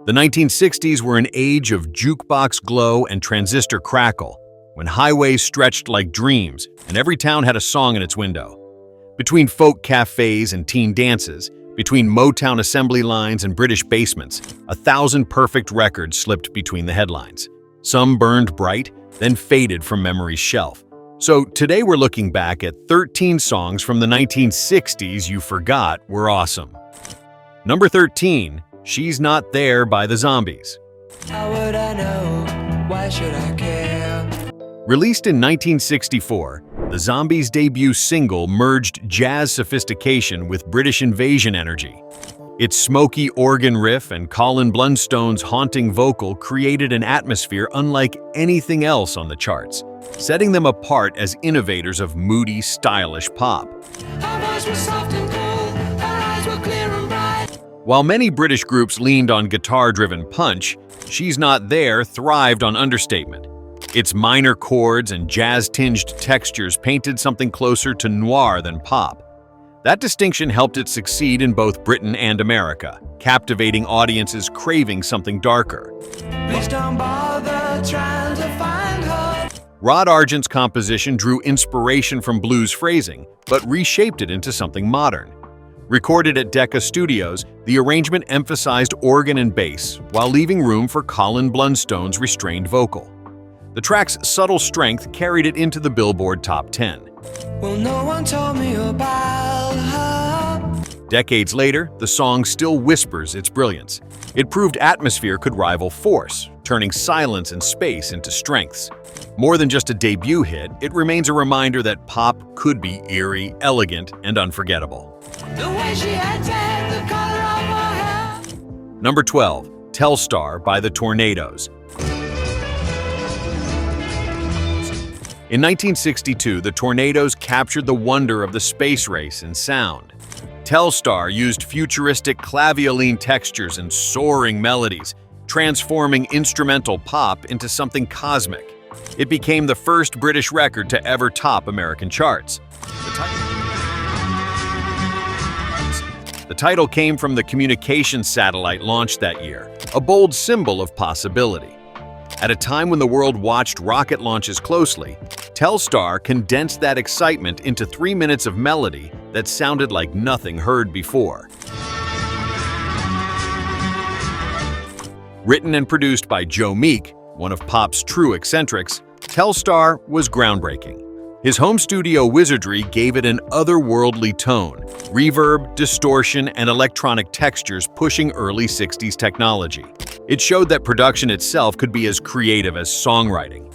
The 1960s were an age of jukebox glow and transistor crackle, when highways stretched like dreams and every town had a song in its window. Between folk cafes and teen dances, between Motown assembly lines and British basements, 1,000 perfect records slipped between the headlines. Some burned bright, then faded from memory's shelf. So today we're looking back at 13 songs from the 1960s you forgot were awesome. Number 13, She's Not There by the Zombies. How would I know? Why should I care? Released in 1964, the Zombies' debut single merged jazz sophistication with British invasion energy. Its smoky organ riff and Colin Blunstone's haunting vocal created an atmosphere unlike anything else on the charts, setting them apart as innovators of moody, stylish pop. Her voice was soft and cool, her eyes were clear and bright. While many British groups leaned on guitar-driven punch, She's Not There thrived on understatement. Its minor chords and jazz-tinged textures painted something closer to noir than pop. That distinction helped it succeed in both Britain and America, captivating audiences craving something darker. Please don't bother trying to find her. Rod Argent's composition drew inspiration from blues phrasing, but reshaped it into something modern. Recorded at Decca Studios, the arrangement emphasized organ and bass, while leaving room for Colin Blunstone's restrained vocal. The track's subtle strength carried it into the Billboard Top 10. Well, no one told me about her. Decades later, the song still whispers its brilliance. It proved atmosphere could rival force, turning silence and space into strengths. More than just a debut hit, it remains a reminder that pop could be eerie, elegant, and unforgettable. The way she had tagged the color of her hair. Number 12, Telstar by the Tornadoes. In 1962, the Tornadoes captured the wonder of the space race in sound. Telstar used futuristic clavioline textures and soaring melodies, transforming instrumental pop into something cosmic. It became the first British record to ever top American charts. The title came from the communications satellite launched that year, a bold symbol of possibility. At a time when the world watched rocket launches closely, Telstar condensed that excitement into 3 minutes of melody that sounded like nothing heard before. Written and produced by Joe Meek, one of pop's true eccentrics, Telstar was groundbreaking. His home studio wizardry gave it an otherworldly tone, reverb, distortion, and electronic textures pushing early 60s technology. It showed that production itself could be as creative as songwriting.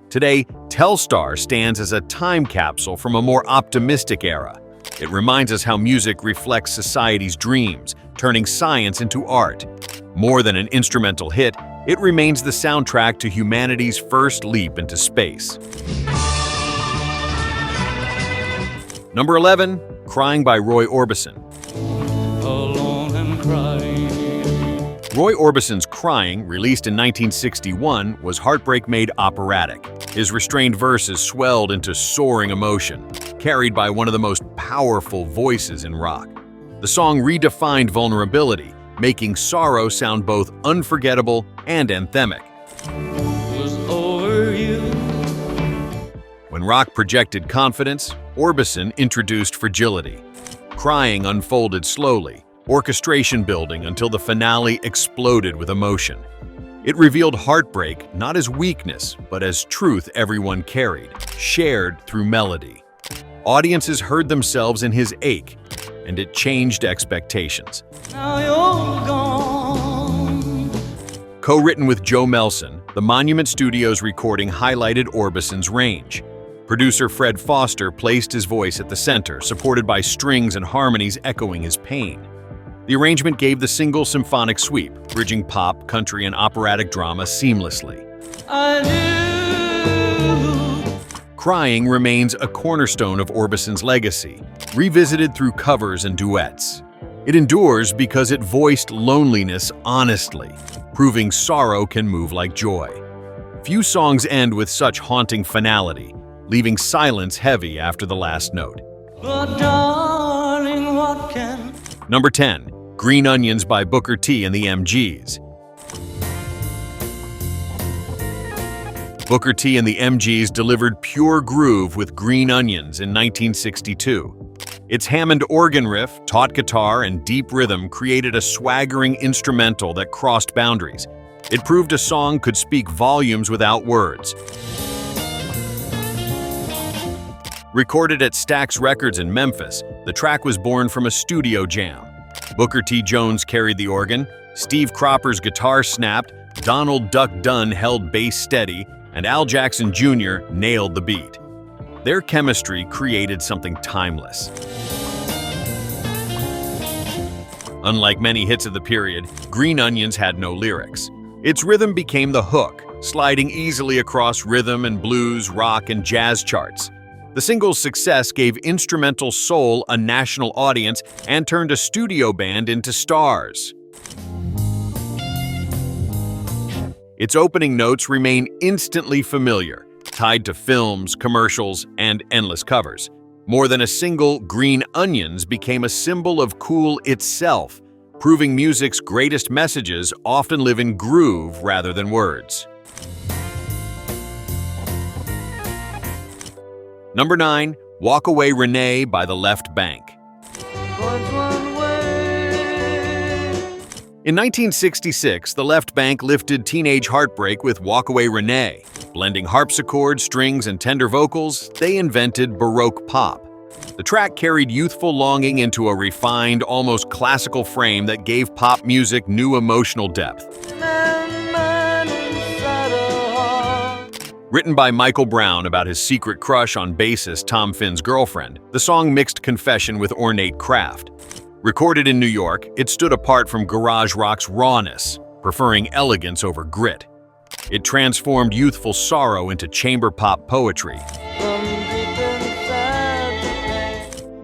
Today, Telstar stands as a time capsule from a more optimistic era. It reminds us how music reflects society's dreams, turning science into art. More than an instrumental hit, it remains the soundtrack to humanity's first leap into space. Number 11, Crying by Roy Orbison. Roy Orbison's Crying, released in 1961, was heartbreak made operatic. His restrained verses swelled into soaring emotion, carried by one of the most powerful voices in rock. The song redefined vulnerability, making sorrow sound both unforgettable and anthemic. When rock projected confidence, Orbison introduced fragility. Crying unfolded slowly, orchestration building until the finale exploded with emotion. It revealed heartbreak not as weakness, but as truth everyone carried, shared through melody. Audiences heard themselves in his ache, and it changed expectations. Now you're gone. Co-written with Joe Melson, the Monument Studios recording highlighted Orbison's range. Producer Fred Foster placed his voice at the center, supported by strings and harmonies echoing his pain. The arrangement gave the single symphonic sweep, bridging pop, country, and operatic drama seamlessly. I knew. Crying remains a cornerstone of Orbison's legacy, revisited through covers and duets. It endures because it voiced loneliness honestly, proving sorrow can move like joy. Few songs end with such haunting finality, leaving silence heavy after the last note. But darling, what can Number 10. Green Onions by Booker T and the MGs. Booker T and the MGs delivered pure groove with Green Onions in 1962. Its Hammond organ riff, taut guitar, and deep rhythm created a swaggering instrumental that crossed boundaries. It proved a song could speak volumes without words. Recorded at Stax Records in Memphis, the track was born from a studio jam. Booker T. Jones carried the organ, Steve Cropper's guitar snapped, Donald Duck Dunn held bass steady, and Al Jackson Jr. nailed the beat. Their chemistry created something timeless. Unlike many hits of the period, Green Onions had no lyrics. Its rhythm became the hook, sliding easily across rhythm and blues, rock, and jazz charts. The single's success gave instrumental soul a national audience and turned a studio band into stars. Its opening notes remain instantly familiar, tied to films, commercials, and endless covers. More than a single, Green Onions became a symbol of cool itself, proving music's greatest messages often live in groove rather than words. Number 9. Walk Away Renee by The Left Bank. In 1966, The Left Bank lifted teenage heartbreak with Walk Away Renee. Blending harpsichord, strings, and tender vocals, they invented baroque pop. The track carried youthful longing into a refined, almost classical frame that gave pop music new emotional depth. Written by Michael Brown about his secret crush on bassist Tom Finn's girlfriend, the song mixed confession with ornate craft. Recorded in New York, it stood apart from garage rock's rawness, preferring elegance over grit. It transformed youthful sorrow into chamber pop poetry.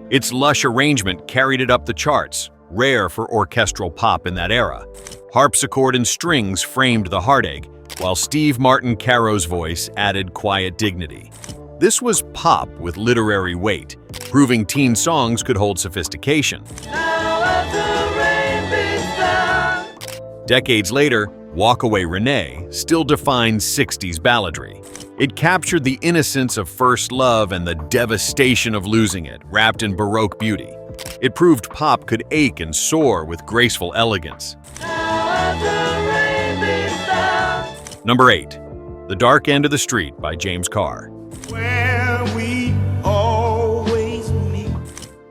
Its lush arrangement carried it up the charts, rare for orchestral pop in that era. Harpsichord and strings framed the heartache, while Steve Martin Caro's voice added quiet dignity. This was pop with literary weight, proving teen songs could hold sophistication. Decades later, Walk Away Renee still defines 60s balladry. It captured the innocence of first love and the devastation of losing it, wrapped in baroque beauty. It proved pop could ache and soar with graceful elegance. Number 8. The Dark End of the Street by James Carr. Where we always meet.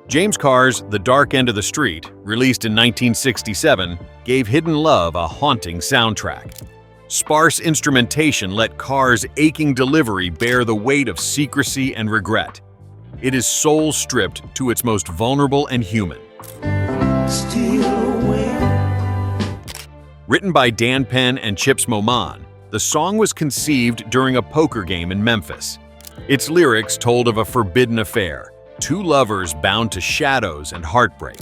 James Carr's The Dark End of the Street, released in 1967, gave Hidden Love a haunting soundtrack. Sparse instrumentation let Carr's aching delivery bear the weight of secrecy and regret. It is soul-stripped to its most vulnerable and human. Still wait. Written by Dan Penn and Chips Moman, the song was conceived during a poker game in Memphis. Its lyrics told of a forbidden affair, two lovers bound to shadows and heartbreak.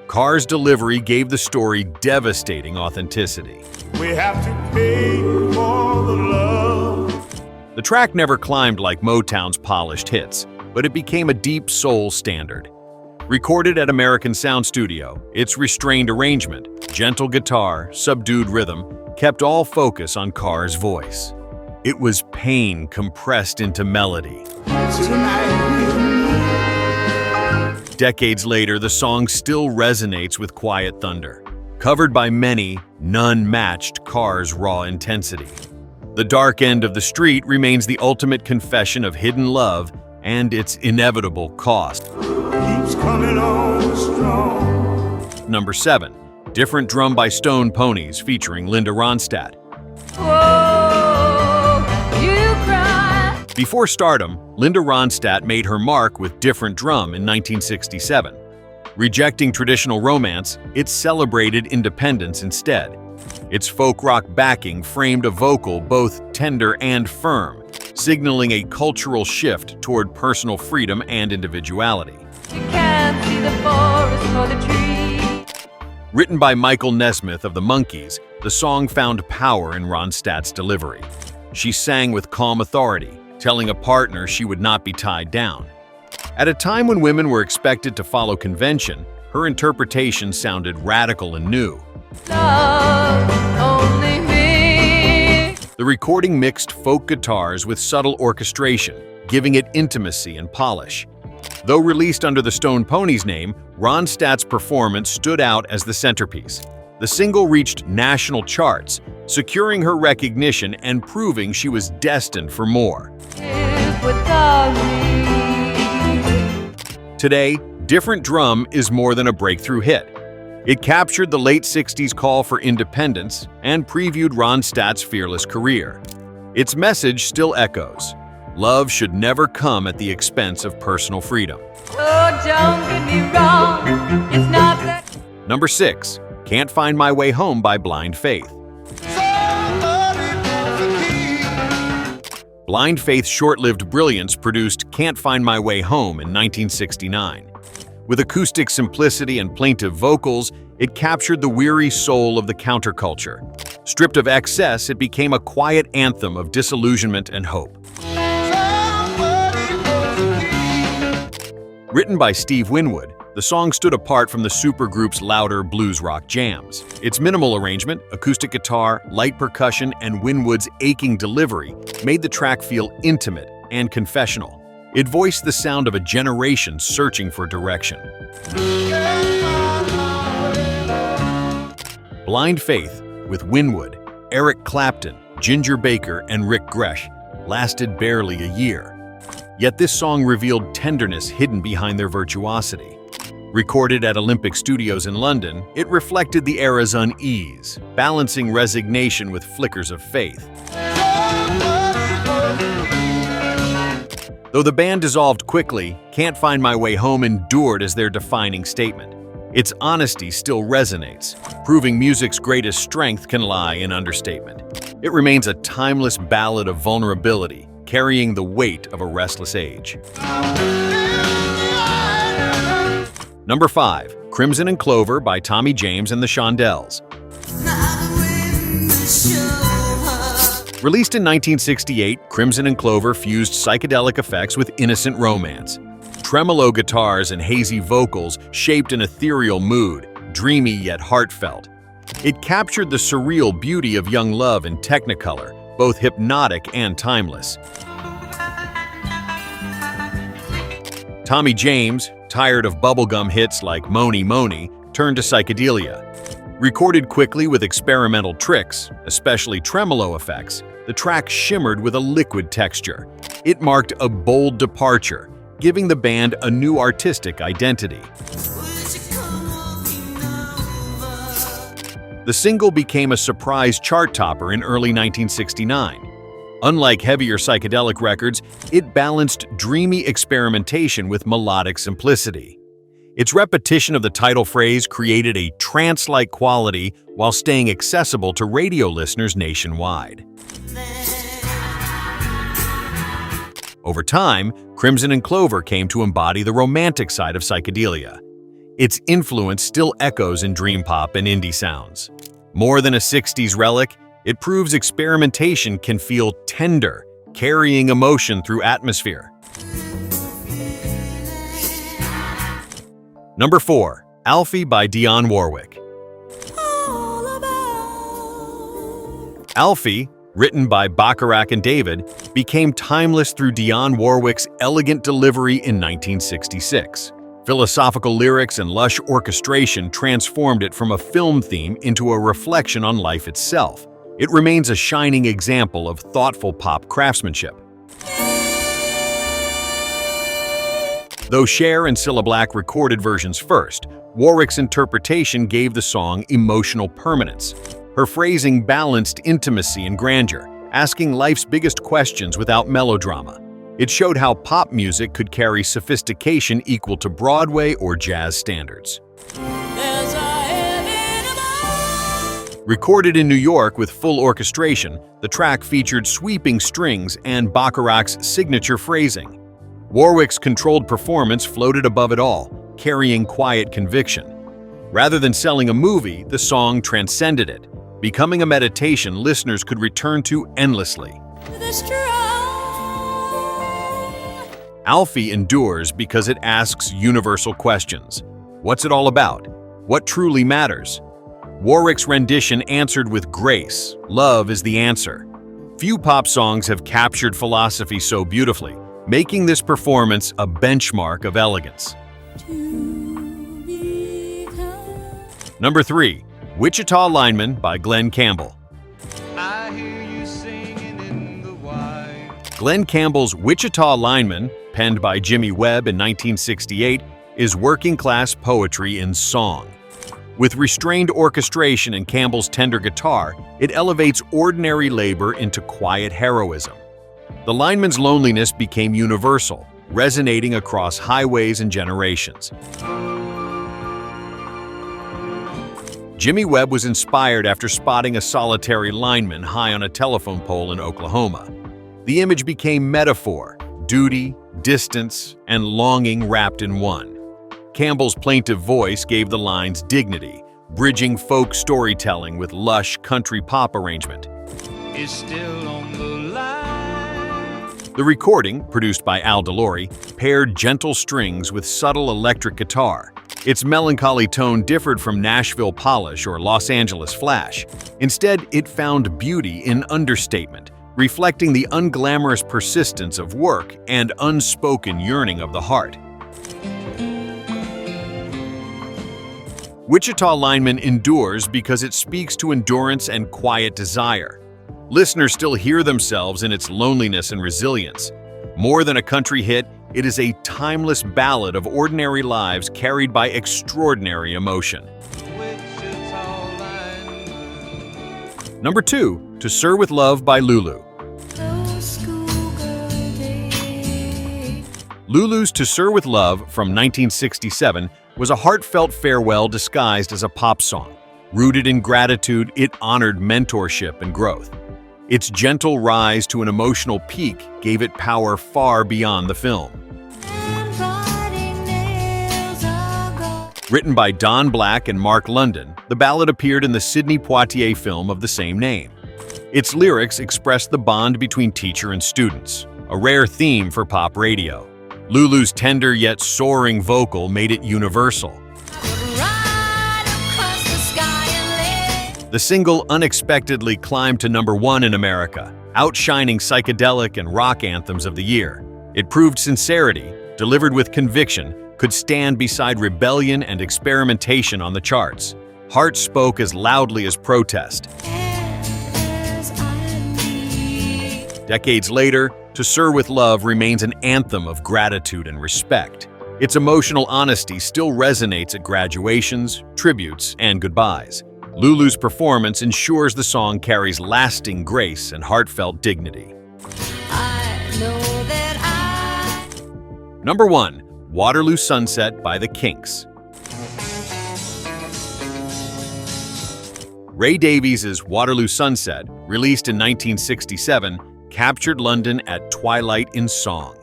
Carr's delivery gave the story devastating authenticity. We have to pay for the love. The track never climbed like Motown's polished hits, but it became a deep soul standard. Recorded at American Sound Studio, its restrained arrangement, gentle guitar, subdued rhythm, kept all focus on Carr's voice. It was pain compressed into melody. Tonight with me. Decades later, the song still resonates with Quiet Thunder. Covered by many, none matched Carr's raw intensity. The Dark End of the Street remains the ultimate confession of hidden love and its inevitable cost. Keeps coming on strong. Number 7. Different Drum by Stone Ponies featuring Linda Ronstadt. Before stardom, Linda Ronstadt made her mark with Different Drum in 1967. Rejecting traditional romance, it celebrated independence instead. Its folk rock backing framed a vocal both tender and firm, signaling a cultural shift toward personal freedom and individuality. You can't see the forest for the trees. Written by Michael Nesmith of the Monkees, the song found power in Ronstadt's delivery. She sang with calm authority, telling a partner she would not be tied down. At a time when women were expected to follow convention, her interpretation sounded radical and new. Love, only me. The recording mixed folk guitars with subtle orchestration, giving it intimacy and polish. Though released under the Stone Ponies name, Ronstadt's performance stood out as the centerpiece. The single reached national charts, securing her recognition and proving she was destined for more. Live without me. Today, Different Drum is more than a breakthrough hit. It captured the late 60s call for independence and previewed Ronstadt's fearless career. Its message still echoes. Love should never come at the expense of personal freedom. Oh, don't get me wrong, it's not that. Number 6. Can't Find My Way Home by Blind Faith. Blind Faith's short-lived brilliance produced Can't Find My Way Home in 1969. With acoustic simplicity and plaintive vocals, it captured the weary soul of the counterculture. Stripped of excess, it became a quiet anthem of disillusionment and hope. Written by Steve Winwood, the song stood apart from the supergroup's louder blues rock jams. Its minimal arrangement, acoustic guitar, light percussion, and Winwood's aching delivery made the track feel intimate and confessional. It voiced the sound of a generation searching for direction. Blind Faith, with Winwood, Eric Clapton, Ginger Baker, and Rick Gresh, lasted barely a year. Yet this song revealed tenderness hidden behind their virtuosity. Recorded at Olympic Studios in London, it reflected the era's unease, balancing resignation with flickers of faith. Though the band dissolved quickly, Can't Find My Way Home endured as their defining statement. Its honesty still resonates, proving music's greatest strength can lie in understatement. It remains a timeless ballad of vulnerability, carrying the weight of a restless age. Number 5. Crimson and Clover by Tommy James and the Shondells. Released in 1968, Crimson and Clover fused psychedelic effects with innocent romance. Tremolo guitars and hazy vocals shaped an ethereal mood, dreamy yet heartfelt. It captured the surreal beauty of young love in Technicolor, both hypnotic and timeless. Tommy James, tired of bubblegum hits like Mony Mony, turned to psychedelia. Recorded quickly with experimental tricks, especially tremolo effects, the track shimmered with a liquid texture. It marked a bold departure, giving the band a new artistic identity. The single became a surprise chart topper in early 1969. Unlike heavier psychedelic records, it balanced dreamy experimentation with melodic simplicity. Its repetition of the title phrase created a trance-like quality while staying accessible to radio listeners nationwide. Over time, Crimson and Clover came to embody the romantic side of psychedelia. Its influence still echoes in dream pop and indie sounds. More than a 60s relic, it proves experimentation can feel tender, carrying emotion through atmosphere. Number 4. Alfie by Dionne Warwick. Alfie, written by Bacharach and David, became timeless through Dionne Warwick's elegant delivery in 1966. Philosophical lyrics and lush orchestration transformed it from a film theme into a reflection on life itself. It remains a shining example of thoughtful pop craftsmanship. Though Cher and Cilla Black recorded versions first, Warwick's interpretation gave the song emotional permanence. Her phrasing balanced intimacy and grandeur, asking life's biggest questions without melodrama. It showed how pop music could carry sophistication equal to Broadway or jazz standards. Recorded in New York with full orchestration, the track featured sweeping strings and Bacharach's signature phrasing. Warwick's controlled performance floated above it all, carrying quiet conviction. Rather than selling a movie, the song transcended it, becoming a meditation listeners could return to endlessly. Alfie endures because it asks universal questions. What's it all about? What truly matters? Warwick's rendition answered with grace. Love is the answer. Few pop songs have captured philosophy so beautifully, making this performance a benchmark of elegance. Number 3. Wichita Lineman by Glen Campbell. I hear you singing in the wine. Glen Campbell's Wichita Lineman, penned by Jimmy Webb in 1968, is working-class poetry in song. With restrained orchestration and Campbell's tender guitar, it elevates ordinary labor into quiet heroism. The lineman's loneliness became universal, resonating across highways and generations. Jimmy Webb was inspired after spotting a solitary lineman high on a telephone pole in Oklahoma. The image became metaphor, duty, distance, and longing wrapped in one. Campbell's plaintive voice gave the lines dignity, bridging folk storytelling with lush country pop arrangement. Is still on the line. The recording, produced by Al DeLory, paired gentle strings with subtle electric guitar. Its melancholy tone differed from Nashville polish or Los Angeles flash. Instead, it found beauty in understatement, reflecting the unglamorous persistence of work and unspoken yearning of the heart. Wichita Lineman endures because it speaks to endurance and quiet desire. Listeners still hear themselves in its loneliness and resilience. More than a country hit, it is a timeless ballad of ordinary lives carried by extraordinary emotion. Wichita Lineman. Number 2, To Sir with Love by Lulu. Lulu's To Sir with Love from 1967 was a heartfelt farewell disguised as a pop song. Rooted in gratitude, it honored mentorship and growth. Its gentle rise to an emotional peak gave it power far beyond the film. Written by Don Black and Mark London, the ballad appeared in the Sidney Poitier film of the same name. Its lyrics expressed the bond between teacher and students, a rare theme for pop radio. Lulu's tender yet soaring vocal made it universal. The single unexpectedly climbed to number 1 in America, outshining psychedelic and rock anthems of the year. It proved sincerity, delivered with conviction, could stand beside rebellion and experimentation on the charts. Heart spoke as loudly as protest. Decades later, To Sir with Love remains an anthem of gratitude and respect. Its emotional honesty still resonates at graduations, tributes, and goodbyes. Lulu's performance ensures the song carries lasting grace and heartfelt dignity. Number 1. Waterloo Sunset by the Kinks. Ray Davies' Waterloo Sunset, released in 1967, captured London at twilight in song.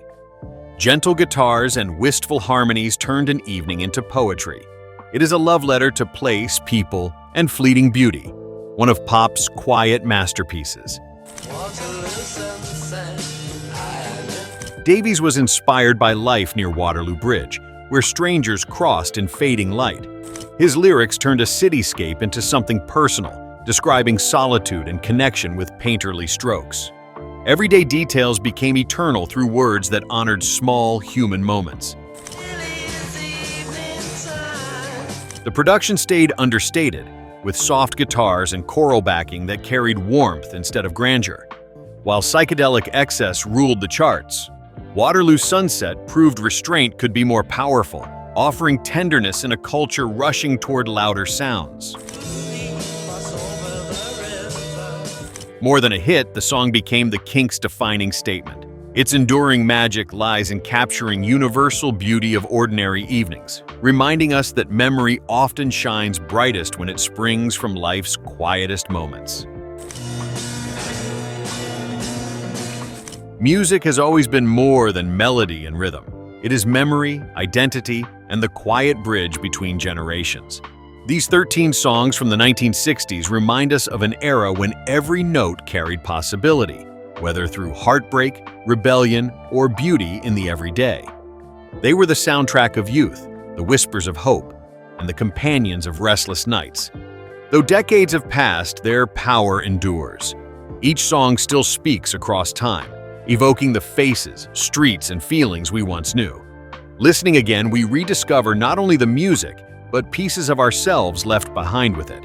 Gentle guitars and wistful harmonies turned an evening into poetry. It is a love letter to place, people, and fleeting beauty, one of pop's quiet masterpieces. Davies was inspired by life near Waterloo Bridge, where strangers crossed in fading light. His lyrics turned a cityscape into something personal, describing solitude and connection with painterly strokes. Everyday details became eternal through words that honored small human moments. The production stayed understated, with soft guitars and choral backing that carried warmth instead of grandeur. While psychedelic excess ruled the charts, Waterloo Sunset proved restraint could be more powerful, offering tenderness in a culture rushing toward louder sounds. More than a hit, the song became the Kinks' defining statement. Its enduring magic lies in capturing universal beauty of ordinary evenings, reminding us that memory often shines brightest when it springs from life's quietest moments. Music has always been more than melody and rhythm. It is memory, identity, and the quiet bridge between generations. These 13 songs from the 1960s remind us of an era when every note carried possibility, whether through heartbreak, rebellion, or beauty in the everyday. They were the soundtrack of youth, the whispers of hope, and the companions of restless nights. Though decades have passed, their power endures. Each song still speaks across time, evoking the faces, streets, and feelings we once knew. Listening again, we rediscover not only the music, but pieces of ourselves left behind with it.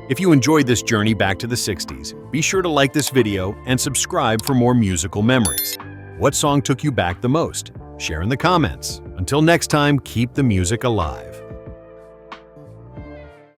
If you enjoyed this journey back to the 60s, be sure to like this video and subscribe for more musical memories. What song took you back the most? Share in the comments. Until next time, keep the music alive.